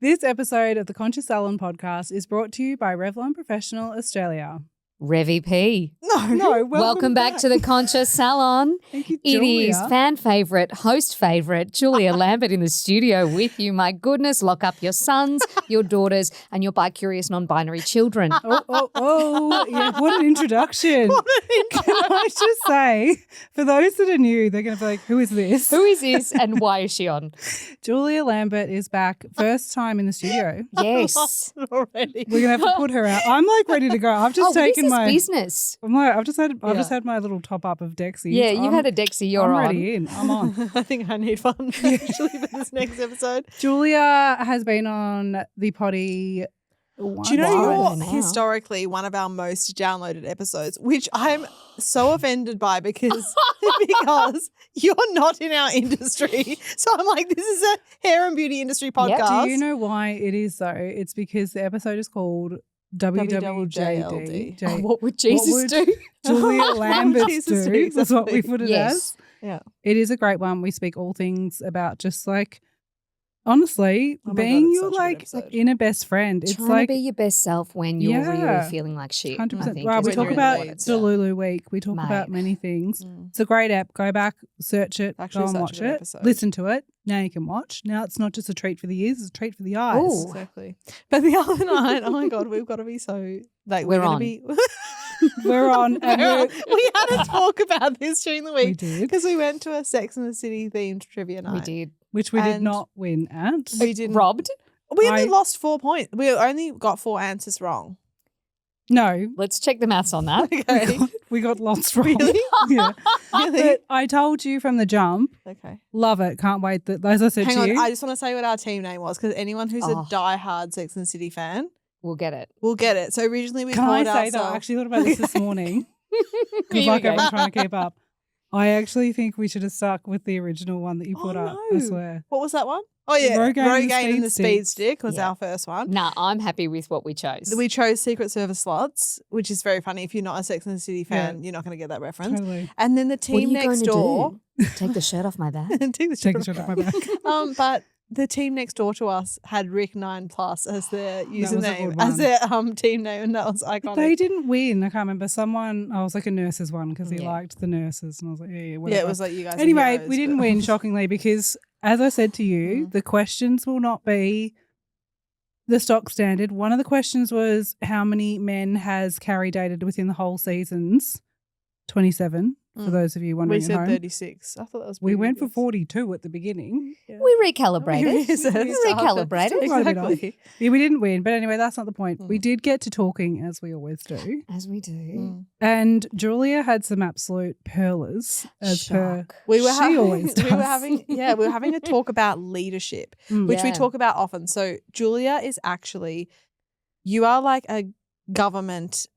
This episode of the Conscious Salon podcast is brought to you by Revlon Professional Australia. Revy P. No, Welcome back to the Conscious Salon. Thank you, It Julia. is fan favourite, host favourite, Julia Lambert in the studio with you. My goodness, lock up your sons, your daughters, and your bi-curious non-binary children. Yeah, what an introduction. Can I just say, for those that are new, they're going to be like, who is this? Who is this and why is she on? Julia Lambert is back, first time in the studio. Yes. Already. We're going to have to put her out. I'm like ready to go. I've just taken this is my business. I'm like, I've just had my little top up of Dexy. Yeah, you've had a Dexy, you're I'm on. ready in. I'm on. I think I need one actually for this next episode. Julia has been on the potty. Do you know Wow. you're historically one of our most downloaded episodes, which I'm so offended by because you're not in our industry. So I'm like, this is a hair and beauty industry podcast. Do you know why it is though? It's because the episode is called WWJD. WWJLD. What would Jesus do? Julia Lambert Jesus do. do That's what we put it Yes. as. Yeah. It is a great one. We speak all things about just like, honestly, Oh my being God, it's your such a good like episode. inner best friend. It's Trying like to be your best self when you're Yeah. really feeling like shit. 100%. I think Well, is we when talk you're in about the weeds, the yeah. Lulu week. We talk Mate. about many things. Mm. It's a great app. Go back, search it, Actually go and such a watch good it. episode. Listen to it. Now you can watch. Now it's not just a treat for the ears, it's a treat for the eyes. Ooh. Exactly. But the other night, oh my God, we've got to be so like We're gonna on. Be, We're on. And we had a talk about this during the we week did, because we went to a Sex and the City themed trivia night. we did. which we did and- not win at. We didn't. Robbed? We only I- lost 4 points. We only got 4 answers wrong. No. Let's check the maths on that. Okay. We got lots wrong. Really? Yeah. Really? But I told you from the jump, Okay. love it. Can't wait. That, as I said Hang to on. you, I just want to say what our team name was because anyone who's Oh. a diehard Sex and the City fan We'll get it. will get it. So originally we can I called say though, I ourselves. actually thought about this morning. Here Because we like go. I've been trying to keep up. I actually think we should have stuck with the original one that you put up. I no. swear. What was that one? Oh yeah, Rogaine Rogaine and the Speed Stick. Stick was Yeah. our first one. Nah, I'm happy with what we chose. We chose Secret Service slots, which is very funny. If you're not a Sex and the City fan, you're not going to get that reference. Totally. And then the What are team you next going to door. do? Take the shirt off my back. Take the Take a shirt shot off. off my back. But the team next door to us had Rick 9+ as their was a username, good as one. their team name, and that was iconic. They didn't win. I can't remember. Someone, I was like a nurses one because he Yeah. liked the nurses. And I was like, yeah, yeah, whatever. it was like you guys. are Anyway, heroes, we didn't but- win, shockingly, because as I said to you, the questions will not be the stock standard. One of the questions was how many men has Carrie dated within the whole seasons? 27, for Mm. those of you We wondering at said home. 36. I thought that was. We pretty went for good. 42 at the beginning. Yeah. We recalibrated. Yes, We yes. recalibrated. Still quite a bit off. Exactly. Yeah, we didn't win. But anyway, that's not the point. We Mm. did get to talking, as we always do. As we do. Mm. And Julia had some absolute pearlers, as per Shock. We were She having, always we were does. having, yeah, we were having a talk about leadership, Mm. which we Yeah. talk about often. So Julia is actually, you are like a government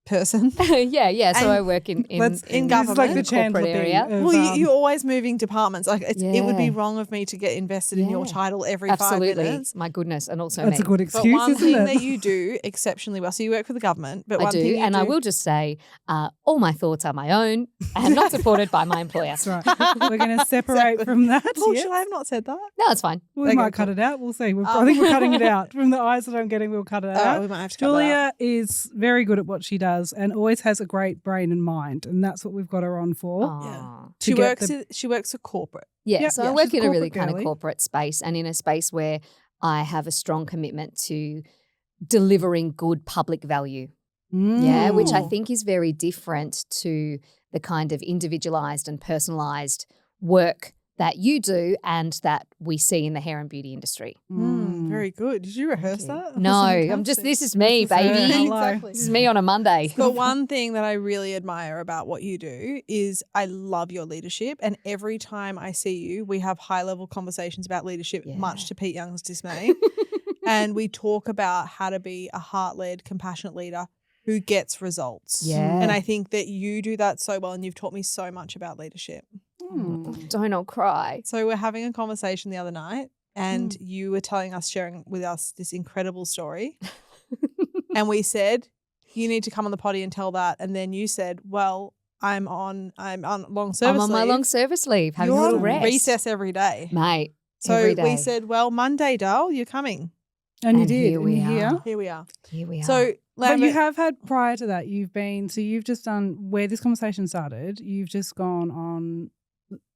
person. yeah. So And I work in Let's in this is like government, the Chandler corporate thing area. of, Well, you're always moving departments. Like it would be Yeah. wrong of me to get invested in your Yeah. title every Absolutely. 5 minutes. My goodness. And also that's me. a good But excuse, one isn't thing it? that you do exceptionally well, so you work for the government, but I one do. thing you And do, I will just say all my thoughts are my own and not supported by my employer. That's right. We're going to separate Exactly. from that. Oh, yes. should I have not said that? No, it's fine. We Okay, might cut cool. it out. We'll see. I think we're cutting it out. From the eyes that I'm getting, we'll cut it Oh, out. we might have to cut that out. Julia is very good at what she does and always has a great brain and mind. And that's what we've got her on for. Aw. to She get works. She works for corporate. Yeah, Yep, so yeah, I work she's a in a really corporate kind of girly. corporate space and in a space where I have a strong commitment to delivering good public value. Yeah, which I Mm. think is very different to the kind of individualized and personalized work that you do and that we see in the hair and beauty industry. Very good. Did you rehearse that? No, I'm just, this is me, This is her. baby. Hello. Exactly. This is me on a Monday. But one thing that I really admire about what you do is I love your leadership. And every time I see you, we have high level conversations about leadership, Yeah. much to Pete Young's dismay. And we talk about how to be a heart led, compassionate leader who gets results. Yeah. And I think that you do that so well. And you've taught me so much about leadership. Don't all cry. So we're having a conversation the other night. And you were sharing with us this incredible story. And we said, you need to come on the potty and tell that. And then you said, well, I'm on long service I'm on my leave. long service leave, having You're a little on rest. recess every day. Mate, So Every we day. said, well, Monday, Dale, you're coming. And you And did. here we and you're are. here. Here we are. Here we are. So, But you Lambert, have had prior to that, you've just done where this conversation started. You've just gone on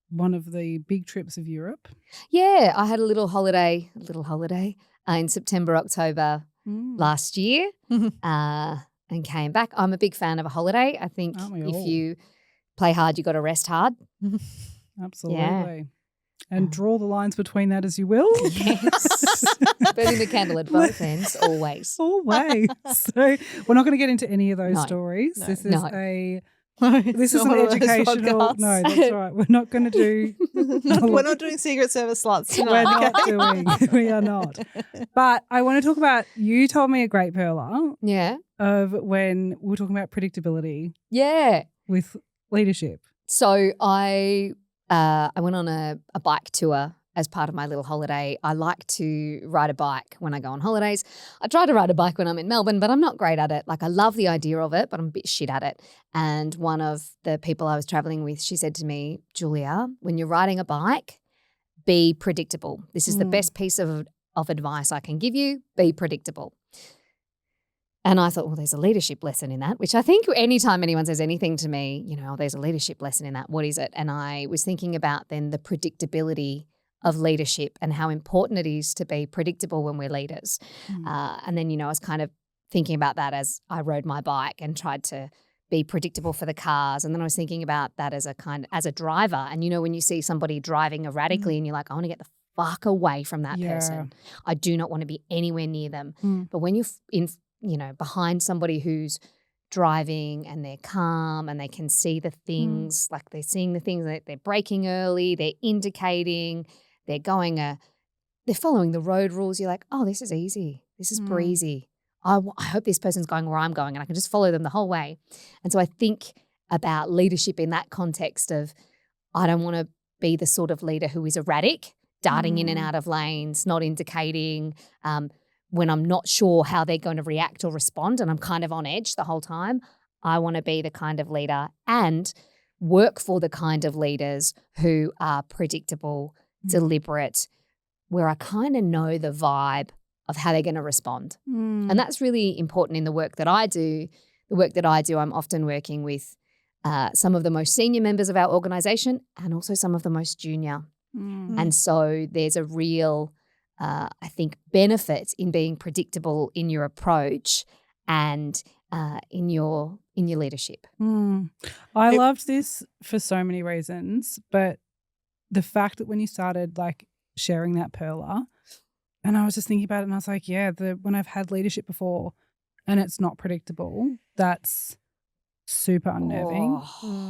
one of the big trips of Europe. yeah, I had a little holiday in September, October last year and came back. I'm a big fan of a holiday. I think Aren't we if all? you play hard, you got to rest hard. Absolutely. And draw the lines between that as you will. Yes. Burning the candle at both ends, always. Always. So we're not going to get into any of those No. stories. No. This is No. this is an educational. No, that's right. We're not going to do. We're not doing Secret Service sluts We're tonight. not doing. We are not. But I want to talk about. You told me a great perler Yeah. of when we were talking about predictability Yeah. with leadership. So I went on a bike tour as part of my little holiday. I like to ride a bike when I go on holidays. I try to ride a bike when I'm in Melbourne, but I'm not great at it. Like I love the idea of it, but I'm a bit shit at it. And one of the people I was traveling with, she said to me, Julia, when you're riding a bike, be predictable. This is the best piece of advice I can give you. Be predictable. And I thought, well, there's a leadership lesson in that, which I think anytime anyone says anything to me, there's a leadership lesson in that. What is it? And I was thinking about then the predictability of leadership and how important it is to be predictable when we're leaders. And then, I was kind of thinking about that as I rode my bike and tried to be predictable for the cars. And then I was thinking about that as a driver. And, when you see somebody driving erratically and you're like, I want to get the fuck away from that person. I do not want to be anywhere near them. But when you're behind somebody who's driving and they're calm and they can see the things, like they're seeing the things, that they're braking early, they're indicating, they're following the road rules. You're like, oh, this is easy. This is breezy. I hope this person's going where I'm going and I can just follow them the whole way. And so I think about leadership in that context of I don't want to be the sort of leader who is erratic, darting in and out of lanes, not indicating, when I'm not sure how they're going to react or respond and I'm kind of on edge the whole time. I want to be the kind of leader and work for the kind of leaders who are predictable, deliberate, where I kind of know the vibe of how they're going to respond. And that's really important in the work that I do. The work that I do, I'm often working with some of the most senior members of our organisation and also some of the most junior. And so there's a real I think benefit in being predictable in your approach and in your leadership. I loved this for so many reasons, but the fact that when you started like sharing that perler, and I was just thinking about it and I was like, when I've had leadership before and it's not predictable, that's super unnerving.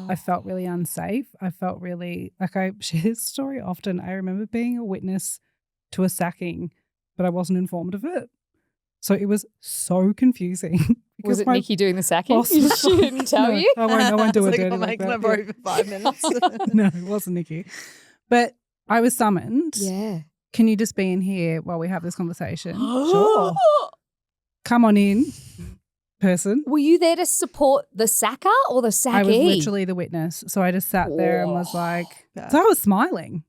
I felt really unsafe. I felt really like I share this story often. I remember being a witness to a sacking, but I wasn't informed of it. So it was so confusing. Was it Nikki doing the sacking? boss She was didn't tell No, you? I won't do it It's dirty I'm like making that. up for over 5 minutes. No, it wasn't Nikki. But I was summoned. Yeah. Can you just be in here while we have this conversation? Sure. Come on in, person. Were you there to support the sacker or the sackee? I was literally the witness. So I just sat there and was like, Yeah. so I was smiling.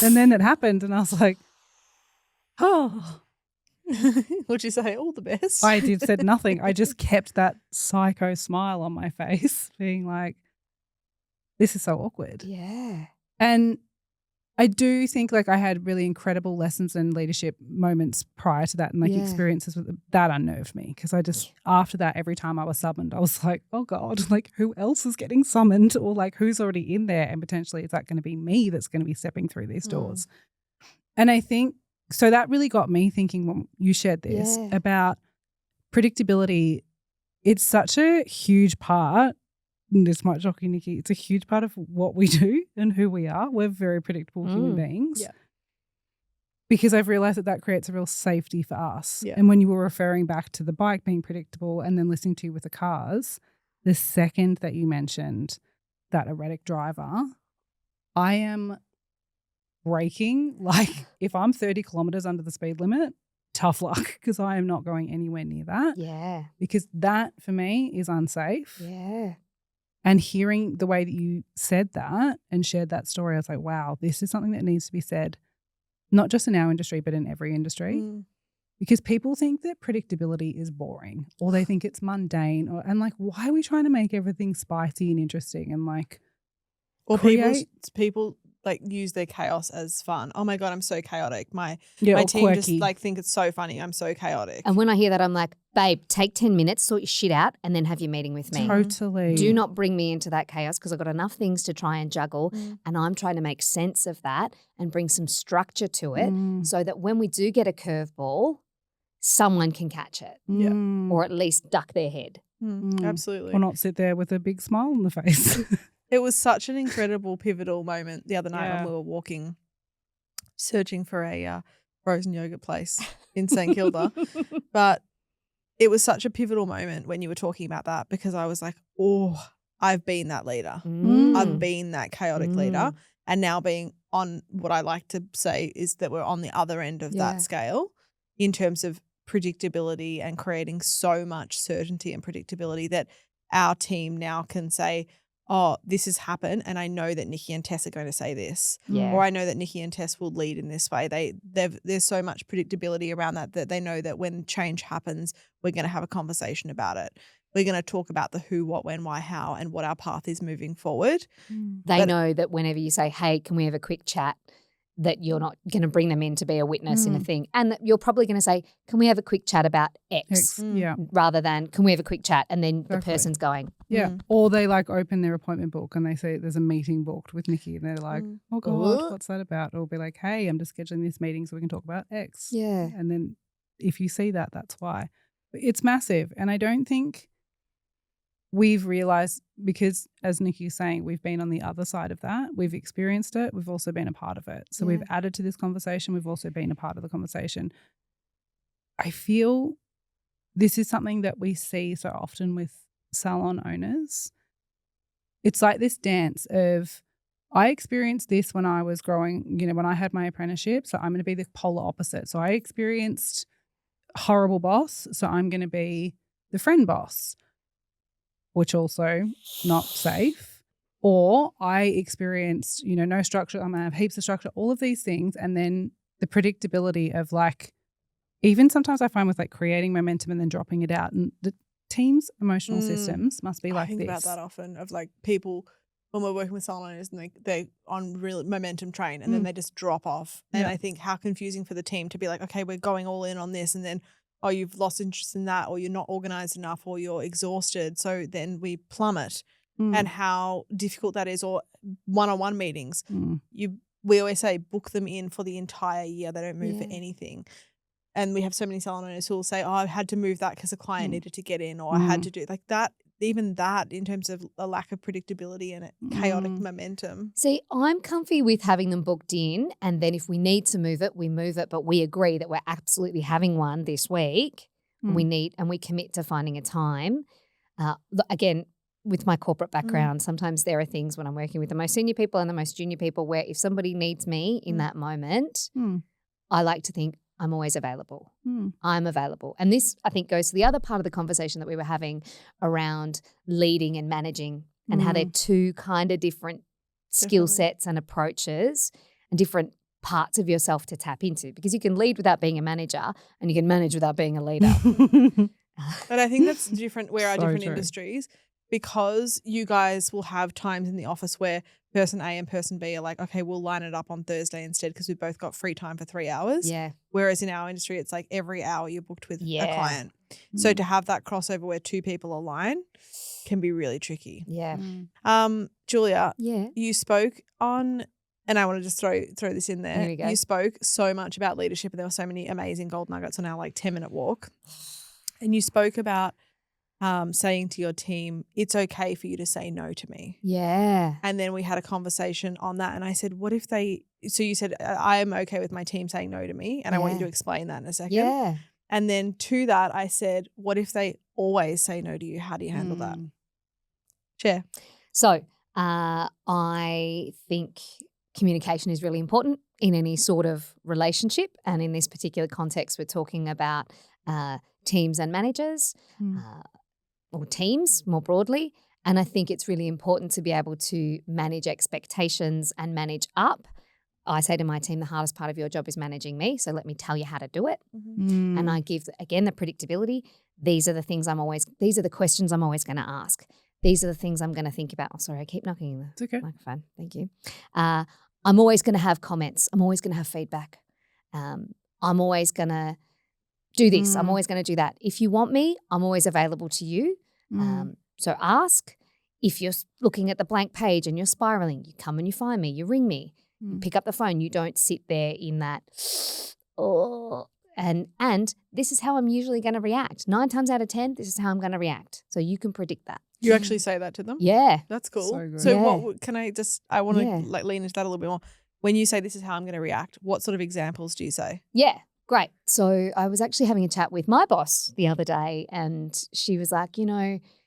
And then it happened and I was like, oh. Would you say all the best? I said nothing. I just kept that psycho smile on my face, being like, this is so awkward. Yeah. And I do think like I had really incredible lessons and leadership moments prior to that and like experiences with that unnerved me because I just after that every time I was summoned I was like, oh God, like who else is getting summoned or like who's already in there and potentially is that going to be me that's going to be stepping through these doors. And I think so that really got me thinking when you shared this about predictability. It's such a huge part. And this might shock you, Nikki. It's a huge part of what we do and who we are. We're very predictable human beings. Yeah. Because I've realized that creates a real safety for us. Yeah. And when you were referring back to the bike being predictable and then listening to you with the cars, the second that you mentioned that erratic driver, I am braking. Like if I'm 30 kilometers under the speed limit, tough luck because I am not going anywhere near that. Yeah. Because that for me is unsafe. Yeah. And hearing the way that you said that and shared that story, I was like, wow, this is something that needs to be said not just in our industry, but in every industry. Because people think that predictability is boring or they think it's mundane and like, why are we trying to make everything spicy and interesting and like or people like use their chaos as fun. Oh my God, I'm so chaotic. My team quirky. just like think it's so funny. I'm so chaotic. And when I hear that, I'm like, babe, take 10 minutes, sort your shit out and then have your meeting with me. Totally. Do not bring me into that chaos because I've got enough things to try and juggle and I'm trying to make sense of that and bring some structure to it so that when we do get a curveball, someone can catch it or at least duck their head. Absolutely. Or not sit there with a big smile on the face. It was such an incredible pivotal moment the other night when we were walking, searching for a frozen yogurt place in St Kilda. But it was such a pivotal moment when you were talking about that because I was like, oh, I've been that leader. I've been that chaotic leader. And now being on what I like to say is that we're on the other end of that scale in terms of predictability and creating so much certainty and predictability that our team now can say, oh, this has happened and I know that Nikki and Tess are going to say this. Or I know that Nikki and Tess will lead in this way. There's so much predictability around that they know that when change happens, we're going to have a conversation about it. We're going to talk about the who, what, when, why, how, and what our path is moving forward. They know that whenever you say, hey, can we have a quick chat, that you're not going to bring them in to be a witness in a thing. And that you're probably going to say, can we have a quick chat about X? Rather than, can we have a quick chat? And then the person's going. Or they like open their appointment book and they say there's a meeting booked with Nikki and they're like, oh God, what's that about? Or be like, hey, I'm just scheduling this meeting so we can talk about X. Yeah. And then if you see that, that's why. But it's massive. And I don't think we've realized, because as Nikki's saying, we've been on the other side of that. We've experienced it. We've also been a part of it. So we've added to this conversation. We've also been a part of the conversation. I feel this is something that we see so often with salon owners. It's like this dance of, I experienced this when I was growing, when I had my apprenticeship. So I'm going to be the polar opposite. So I experienced horrible boss. So I'm going to be the friend boss, which also not safe. Or I experienced, no structure. I'm going to have heaps of structure, all of these things. And then the predictability of like, even sometimes I find with like creating momentum and then dropping it out, and the team's emotional systems must be like this. I think about that often of like people when we're working with salon owners and they're on real momentum train and then they just drop off. And I think how confusing for the team to be like, okay, we're going all in on this, and then oh, you've lost interest in that, or you're not organized enough, or you're exhausted. So then we plummet, and how difficult that is. Or one-on-one meetings, we always say book them in for the entire year. They don't move for anything. And we have so many salon owners who will say, oh, I had to move that because a client needed to get in, or I had to do like that. Even that in terms of a lack of predictability and chaotic momentum. See, I'm comfy with having them booked in, and then if we need to move it, we move it, but we agree that we're absolutely having one this week. We commit to finding a time. Again, with my corporate background, sometimes there are things when I'm working with the most senior people and the most junior people where if somebody needs me in that moment, I like to think, I'm always available. I'm available. And this, I think, goes to the other part of the conversation that we were having around leading and managing and how they're two kind of different skill sets and approaches and different parts of yourself to tap into, because you can lead without being a manager and you can manage without being a leader. But I think that's different where our So different true. industries, because you guys will have times in the office where person A and person B are like, okay, we'll line it up on Thursday instead because we've both got free time for 3 hours. Yeah. Whereas in our industry, it's like every hour you're booked with a client. So to have that crossover where two people align can be really tricky. Yeah. Julia, Yeah. you spoke on, and I want to just throw this in there. There we go. You spoke so much about leadership, and there were so many amazing gold nuggets on our 10-minute walk. And you spoke about saying to your team, it's okay for you to say no to me. Yeah. And then we had a conversation on that. And I said, what if so you said, I am okay with my team saying no to me. And I want you to explain that in a second. Yeah. And then to that, I said, what if they always say no to you? How do you handle that? Share. So I think communication is really important in any sort of relationship. And in this particular context, we're talking about teams and managers. Or teams more broadly. And I think it's really important to be able to manage expectations and manage up I say to my team, the hardest part of your job is managing me. So let me tell you how to do it. Mm. And I give, again, the predictability. These are the questions I'm always going to ask. These are the things I'm going to think about. Oh, sorry, I keep knocking the It's okay. microphone. Thank you. I'm always going to have comments. I'm always going to have feedback. I'm always going to do this. I'm always going to do that. If you want me, I'm always available to you. So ask. If you're looking at the blank page and you're spiraling, you come and you find me, you ring me, you pick up the phone. You don't sit there in that, and this is how I'm usually going to react. 9 times out of 10, this is how I'm going to react. So you can predict that. You actually say that to them? Yeah. That's cool. So good. So Yeah. what can I want to like lean into that a little bit more. When you say this is how I'm going to react, what sort of examples do you say? Yeah. Great. So I was actually having a chat with my boss the other day, and she was like,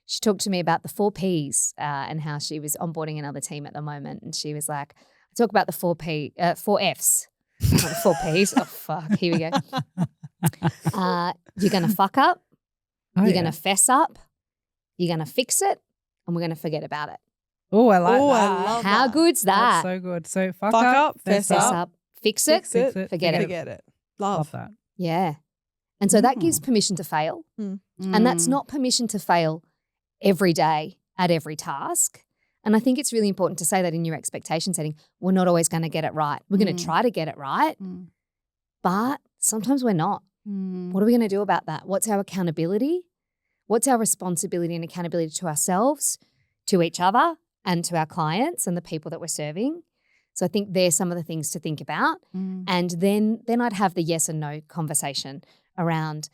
she talked to me about the 4 Ps and how she was onboarding another team at the moment. And she was like, I talk about the 4 Fs, not the 4 Ps. Oh, fuck. Here we go. You're going to fuck up. You're going to fess up. You're going to fix it. And we're going to forget about it. Oh, I like Oh, I that. love How that. good's that? That's so good. So fuck Fuck up, up, fess up, fix it, fix it, forget it. Forget it. Love. Love that. Yeah. And so that gives permission to fail. And that's not permission to fail every day at every task. And I think it's really important to say that in your expectation setting. We're not always going to get it right. We're going to try to get it right, but sometimes we're not. What are we going to do about that? What's our accountability? What's our responsibility and accountability to ourselves, to each other, and to our clients and the people that we're serving? So I think there's some of the things to think about. And then I'd have the yes and no conversation around,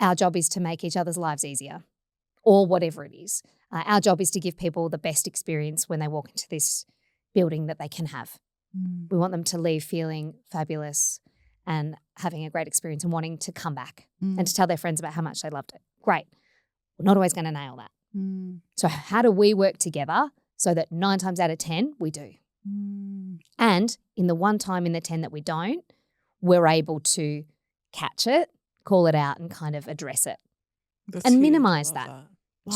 our job is to make each other's lives easier or whatever it is. Our job is to give people the best experience when they walk into this building that they can have. We want them to leave feeling fabulous and having a great experience and wanting to come back and to tell their friends about how much they loved it. Great. We're not always going to nail that. So how do we work together so that 9 times out of 10 we do? And in the 1 time in the 10 that we don't, we're able to catch it, call it out, and kind of address it. That's and huge. minimize Love that. Love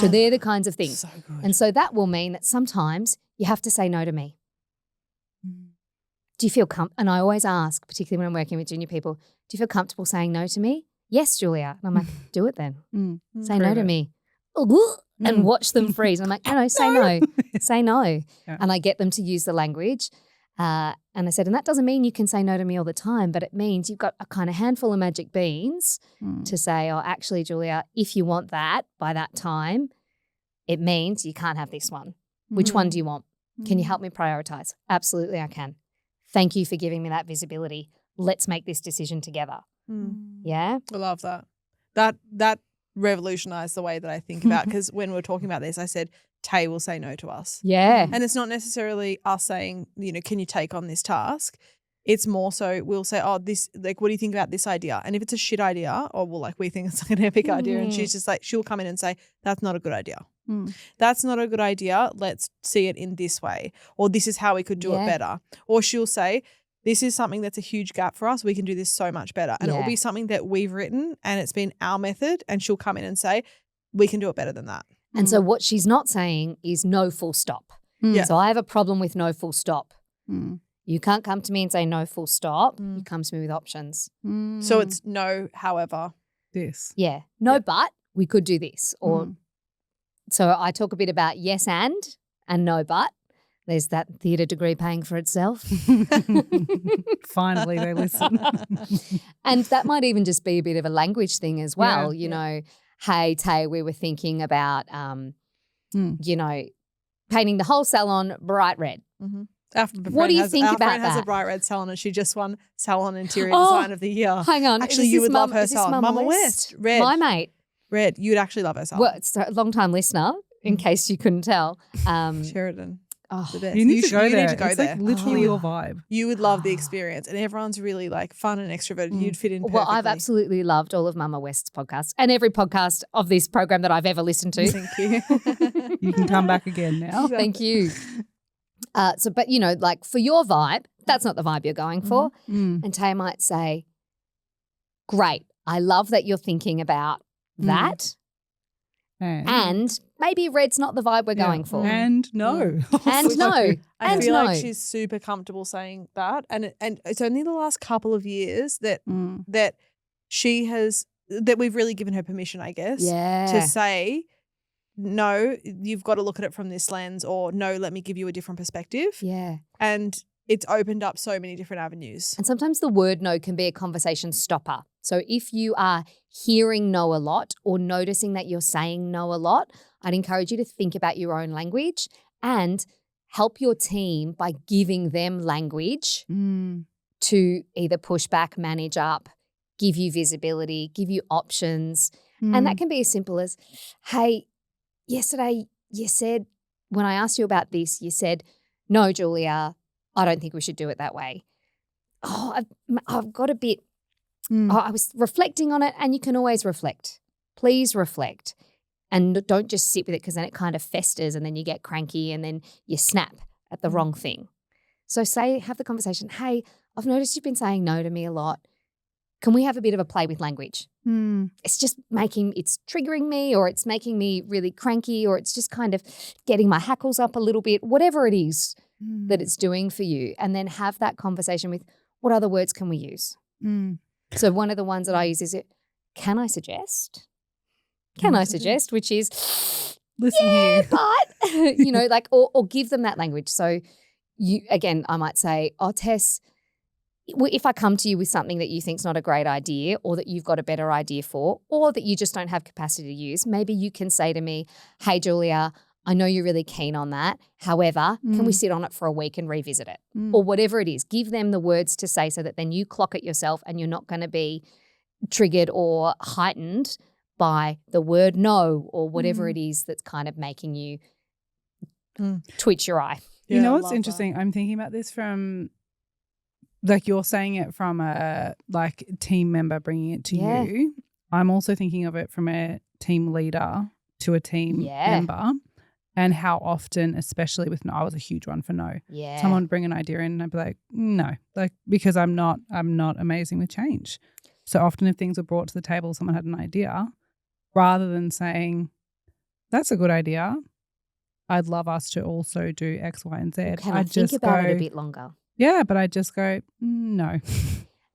So they're that. the kinds of things. So good. And so that will mean that sometimes you have to say no to me. Do you feel and I always ask, particularly when I'm working with junior people, do you feel comfortable saying no to me? Yes, Julia. And I'm like, do it then. Say no Prove to it. me. And watch them freeze. I'm like, no, say no. Say no. Yeah. And I get them to use the language. And I said, and that doesn't mean you can say no to me all the time, but it means you've got a kind of handful of magic beans to say, oh, actually, Julia, if you want that by that time, it means you can't have this one. Which one do you want? Can you help me prioritize? Absolutely, I can. Thank you for giving me that visibility. Let's make this decision together. Yeah? I love that. That revolutionized the way that I think about, because when we were talking about this, I said, Tay will say no to us. Yeah. And it's not necessarily us saying, can you take on this task? It's more so we'll say, oh, this, like, what do you think about this idea? And if it's a shit idea, or we think it's like an epic idea, and she's just like, she'll come in and say, that's not a good idea. That's not a good idea. Let's see it in this way. Or this is how we could do it better. Or she'll say, this is something that's a huge gap for us. We can do this so much better. And it will be something that we've written and it's been our method, and she'll come in and say, we can do it better than that. And so what she's not saying is no full stop. Yeah. So I have a problem with no full stop. You can't come to me and say no full stop. You come to me with options. So it's no, however. This. Yeah. No, but we could do this. Or so I talk a bit about yes and no but. There's that theatre degree paying for itself. Finally, they listen. And that might even just be a bit of a language thing as well. You know, hey, Tay, we were thinking about, painting the whole salon bright red. What do you think our about friend has a that? bright red salon, and she just won Salon Interior Design of the Year. Hang on. Actually, is you this would love her is this salon. Mama West. Red. My mate. Red. You'd actually love her salon. Well, it's a long-time listener, in case you couldn't tell. Sheridan. Oh, The best. You need to go you there. need to go it's there. like literally your vibe. You would love the experience, and everyone's really like fun and extroverted. You'd fit in perfectly. well, I've absolutely loved all of Mama West's podcasts and every podcast of this program that I've ever listened to. Thank you. You can come back again now. Thank you. But like for your vibe, that's not the vibe you're going for. And Tay might say, great, I love that you're thinking about that. And maybe red's not the vibe we're going for. And no. And no. I And feel no. like she's super comfortable saying that, and it's only the last couple of years that that she has that we've really given her permission, I guess, to say, no, you've got to look at it from this lens, or no, let me give you a different perspective. Yeah. And it's opened up so many different avenues. And sometimes the word no can be a conversation stopper. So if you are hearing no a lot or noticing that you're saying no a lot, I'd encourage you to think about your own language and help your team by giving them language to either push back, manage up, give you visibility, give you options. And that can be as simple as, hey, yesterday you said, when I asked you about this, you said, no, Julia, I don't think we should do it that way. Oh, I've got a bit, I was reflecting on it, and you can always reflect. Please reflect. And don't just sit with it, because then it kind of festers and then you get cranky and then you snap at the wrong thing. So have the conversation, hey, I've noticed you've been saying no to me a lot. Can we have a bit of a play with language? It's just it's triggering me, or it's making me really cranky, or it's just kind of getting my hackles up a little bit, whatever it is that it's doing for you. And then have that conversation with, what other words can we use? So one of the ones that I use is, can I suggest? Can I suggest, which is, listen here. But, or give them that language. So I might say, oh, Tess, if I come to you with something that you think's not a great idea, or that you've got a better idea for, or that you just don't have capacity to use, maybe you can say to me, hey, Julia, I know you're really keen on that. However, can we sit on it for a week and revisit it? Or whatever it is. Give them the words to say, so that then you clock it yourself and you're not going to be triggered or heightened by the word no, or whatever it is that's kind of making you twitch your eye. You know what's interesting? I'm thinking about this from, like, you're saying it from a team member bringing it to you. I'm also thinking of it from a team leader to a team member, and how often, especially with no, I was a huge one for no. Yeah. Someone would bring an idea in and I'd be like, no, because I'm not amazing with change. So often if things were brought to the table, someone had an idea, rather than saying, that's a good idea, I'd love us to also do X, Y, and Z. Well, can I think about it a bit longer? Yeah, but I'd just go, no,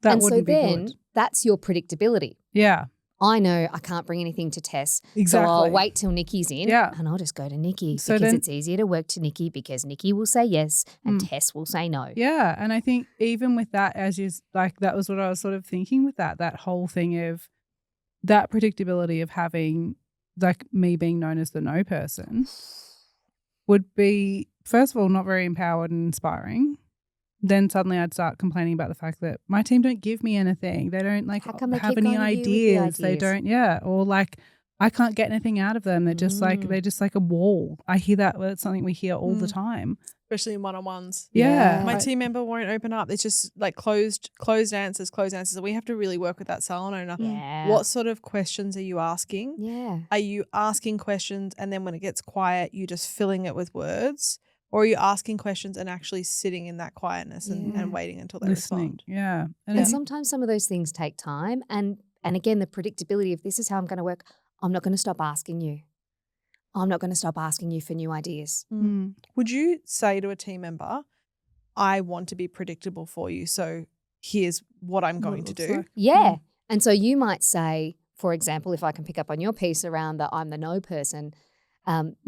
that wouldn't be good. That's your predictability. Yeah. I know I can't bring anything to Tess, Exactly. so I'll wait till Nikki's in, and I'll just go to Nikki, because it's easier to work to Nikki, because Nikki will say yes and Tess will say no. Yeah, and I think even with that, that was what I was sort of thinking with that whole thing of that predictability of having, like, me being known as the no person would be, first of all, not very empowered and inspiring. Then suddenly I'd start complaining about the fact that my team don't give me anything. They don't have any ideas. They don't, or I can't get anything out of them. They're just they're just like a wall. I hear that. It's something we hear all the time. Especially in one-on-ones. Yeah. My team member won't open up. It's just like closed answers. So we have to really work with that salon owner. Yeah. What sort of questions are you asking? Yeah. Are you asking questions and then when it gets quiet, you're just filling it with words? Or are you asking questions and actually sitting in that quietness and waiting until they respond? Yeah. And sometimes some of those things take time. And again, the predictability of, this is how I'm going to work. I'm not going to stop asking you. I'm not going to stop asking you for new ideas. Would you say to a team member, I want to be predictable for you, so here's what I'm going to do? Yeah. And so you might say, for example, if I can pick up on your piece around the I'm the no person,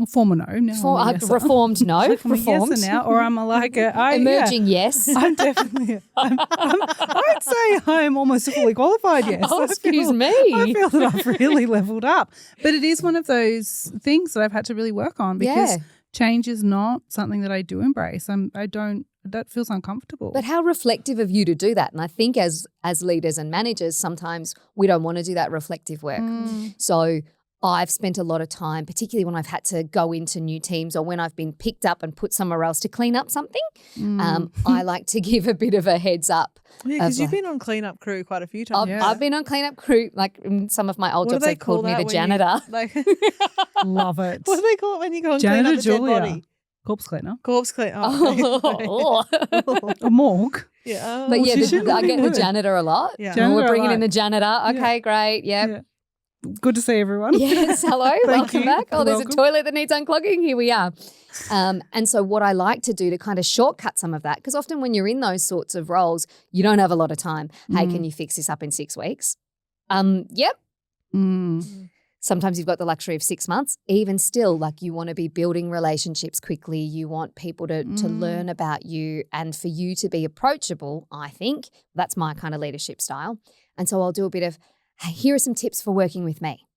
former no, now reformed no, reformed yes now, or I'm emerging yes. I'm definitely. I'd say I'm almost a fully qualified yes. Oh, excuse me. I feel that I've really leveled up, but it is one of those things that I've had to really work on, because change is not something that I do embrace. That feels uncomfortable. But how reflective of you to do that. And I think as leaders and managers, sometimes we don't want to do that reflective work. So I've spent a lot of time, particularly when I've had to go into new teams or when I've been picked up and put somewhere else to clean up something. I like to give a bit of a heads up. Yeah, because you've been on cleanup crew quite a few times. I've been on cleanup crew, like in some of my old jobs, they called me the janitor. Love it. What do they call it when you go and Janitor clean up the Julia. dead body? Corpse cleaner. Corpse cleaner. Oh, A morgue. Yeah. But I get the janitor a lot. Yeah. Janitor we're bringing a in lot. the janitor. Okay, great. Yep. Good to see everyone. Yes, hello, welcome you. back. Oh, there's Welcome. a toilet that needs unclogging. Here we are. And so what I like to do to kind of shortcut some of that, because often when you're in those sorts of roles, you don't have a lot of time. Hey, can you fix this up in 6 weeks? Yep. Sometimes you've got the luxury of 6 months. Even still, like you want to be building relationships quickly. You want people to learn about you and for you to be approachable, I think. That's my kind of leadership style. And so I'll do a bit of, hey, here are some tips for working with me.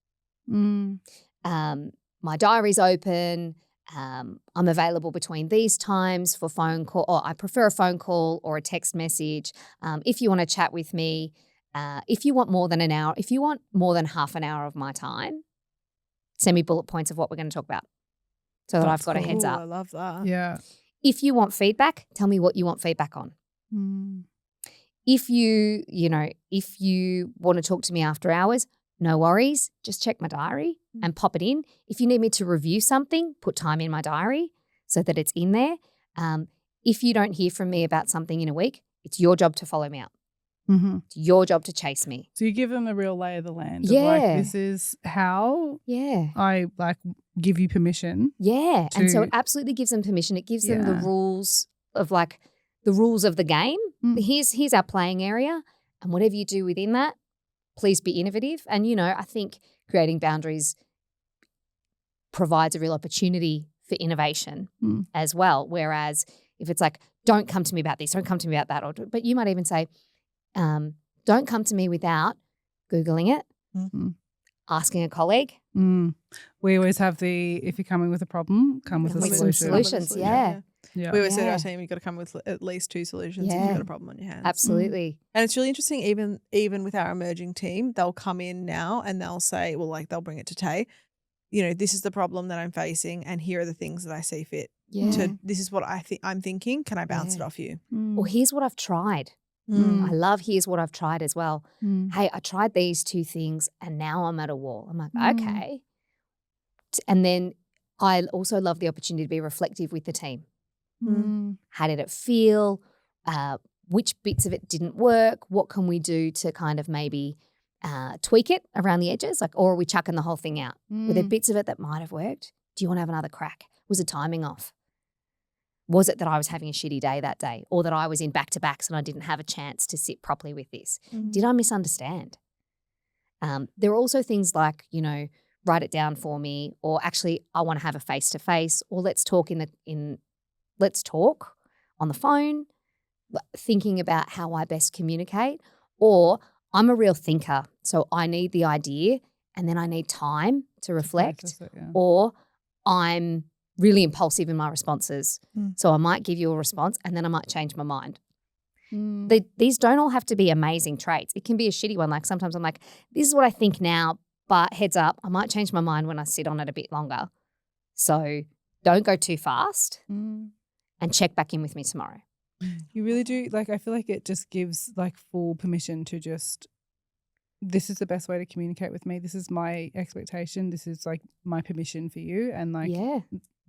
My diary's open. I'm available between these times for phone call, or I prefer a phone call or a text message. If you want to chat with me, if you want more than an hour, if you want more than half an hour of my time, send me bullet points of what we're going to talk about so that I've got a heads up. I love that. Yeah. If you want feedback, tell me what you want feedback on. If you want to talk to me after hours, no worries. Just check my diary and pop it in. If you need me to review something, put time in my diary so that it's in there. If you don't hear from me about something in a week, it's your job to follow me up. It's your job to chase me. So you give them a real lay of the land. Yeah. Of like, this is how I like give you permission. Yeah. And so it absolutely gives them permission. It gives them the rules of the game. Here's our playing area. And whatever you do within that, please be innovative. And, I think creating boundaries provides a real opportunity for innovation as well. Whereas if it's like, don't come to me about this, don't come to me about that. But you might even say, don't come to me without Googling it, asking a colleague. We always have if you're coming with a problem, come with a solution. Some solutions, yeah. We always say to our team, you've got to come with at least 2 solutions if you've got a problem on your hands. Absolutely. And it's really interesting, even with our emerging team, they'll come in now and they'll say, well, like they'll bring it to Tay, this is the problem that I'm facing and here are the things that I see fit. This is what I'm thinking. Can I bounce it off you? Or here's what I've tried. I love here's what I've tried as well. Hey, I tried these 2 things and now I'm at a wall. I'm like, okay. And then I also love the opportunity to be reflective with the team. How did it feel? Which bits of it didn't work? What can we do to kind of maybe tweak it around the edges? Like, or are we chucking the whole thing out? Were there bits of it that might have worked? Do you want to have another crack? Was the timing off? Was it that I was having a shitty day that day, or that I was in back-to-backs and I didn't have a chance to sit properly with this? Did I misunderstand? There are also things like, write it down for me, or actually I want to have a face-to-face, or let's talk let's talk on the phone, thinking about how I best communicate. Or I'm a real thinker, so I need the idea and then I need time to reflect, or I'm really impulsive in my responses. So I might give you a response and then I might change my mind. These don't all have to be amazing traits. It can be a shitty one. Like sometimes I'm like, this is what I think now, but heads up, I might change my mind when I sit on it a bit longer. So don't go too fast and check back in with me tomorrow. You really do. Like, I feel like it just gives like full permission to just, this is the best way to communicate with me. This is my expectation. This is like my permission for you. And like,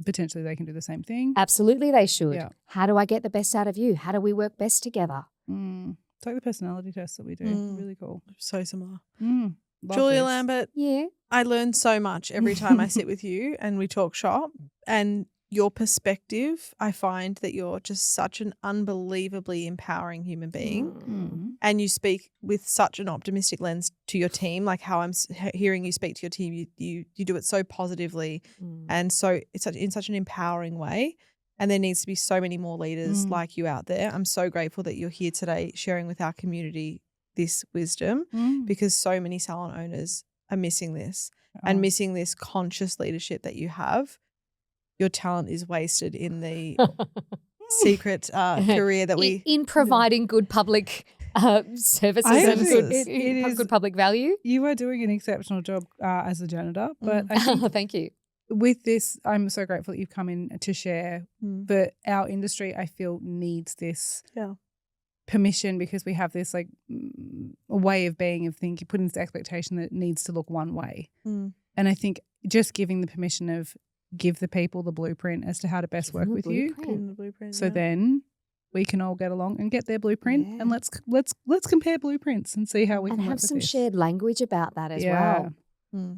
potentially they can do the same thing. Absolutely they should. Yeah. How do I get the best out of you? How do we work best together? It's like the personality test that we do. Really cool. So similar. Julia Lambert. Yeah. I learn so much every time I sit with you and we talk shop. And your perspective, I find that you're just such an unbelievably empowering human being. And you speak with such an optimistic lens to your team, like how I'm hearing you speak to your team. You do it so positively and so it's in such an empowering way. And there needs to be so many more leaders like you out there. I'm so grateful that you're here today sharing with our community this wisdom because so many salon owners are missing this and missing this conscious leadership that you have. Your talent is wasted in the secret career that in providing good public services and good public value. You are doing an exceptional job as a janitor, but I think thank you. With this, I'm so grateful that you've come in to share. But our industry, I feel, needs this permission because we have this like a way of being, of thinking, putting this expectation that it needs to look one way. And I think just giving the permission of give the people the blueprint as to how to best work with you. So then we can all get along and get their blueprint and let's compare blueprints and see how we can work have with some this. shared language about that as well.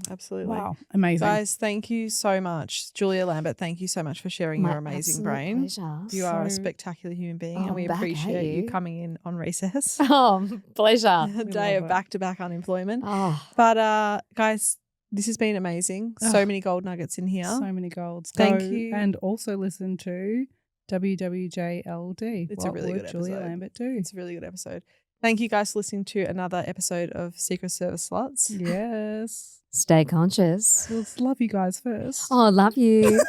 Absolutely. Wow, amazing. Guys, thank you so much. Julia Lambert, thank you so much for sharing My your amazing absolute brain. pleasure. You are a So- spectacular human being, Oh, and we back at appreciate you you. coming in on recess. Oh, pleasure. A day love of it. back-to-back unemployment. Oh, But guys, this has been amazing. So Ugh. many gold nuggets in here. So many golds. Thank Go you. And also listen to WWJLD. It's what a really would good Julia episode. Lambert do? It's a really good episode. Thank you guys for listening to another episode of Secret Service Sluts. Yes. stay conscious. Let's love you guys first. Oh, love you.